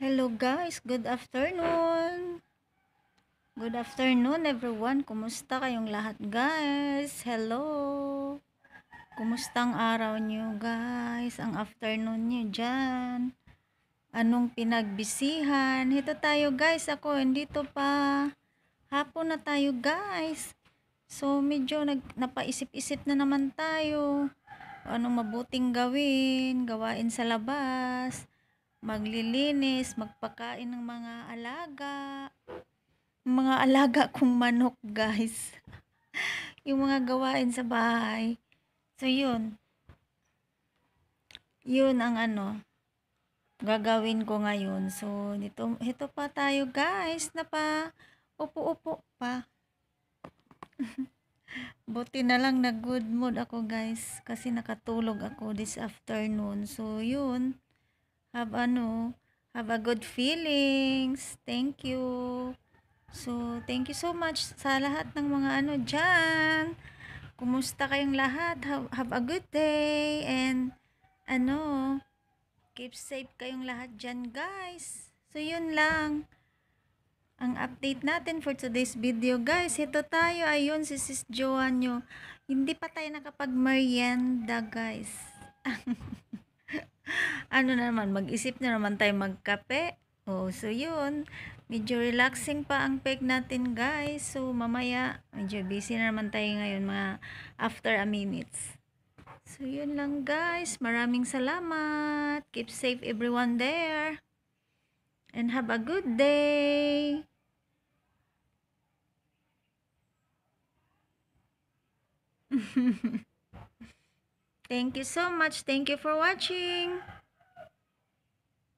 Hello guys, good afternoon. Good afternoon everyone. Kumusta kayong lahat guys? Hello. Kumustang araw niyo guys? Ang afternoon niyo diyan? Anong pinagbisihan? Ito tayo guys, ako andito pa. Hapon na tayo guys. So medyo napaisip-isip na naman tayo. Anong mabuting gawain sa labas. Maglilinis, magpakain ng mga alaga kong manok guys. Yung mga gawain sa bahay. So yun ang gagawin ko ngayon. So ito pa tayo guys, upo-upo pa. Buti na lang na good mood ako guys, kasi nakatulog ako this afternoon. So yun, have a good feelings. Thank you. So, thank you so much sa lahat ng mga dyan. Kumusta kayong lahat? Have a good day. And, keep safe kayong lahat dyan, guys. So, yun lang. Ang update natin for today's video, guys. Ito tayo. Ayun, si Sis Joan nyo. Hindi pa tayo nakapag-merienda, guys. Mag-isip na naman tayo magkape. So yun. Medyo relaxing pa ang peg natin, guys. So, mamaya, medyo busy na naman tayo ngayon, mga after a minutes. So, yun lang, guys. Maraming salamat. Keep safe everyone there. And have a good day. Thank you so much. Thank you for watching.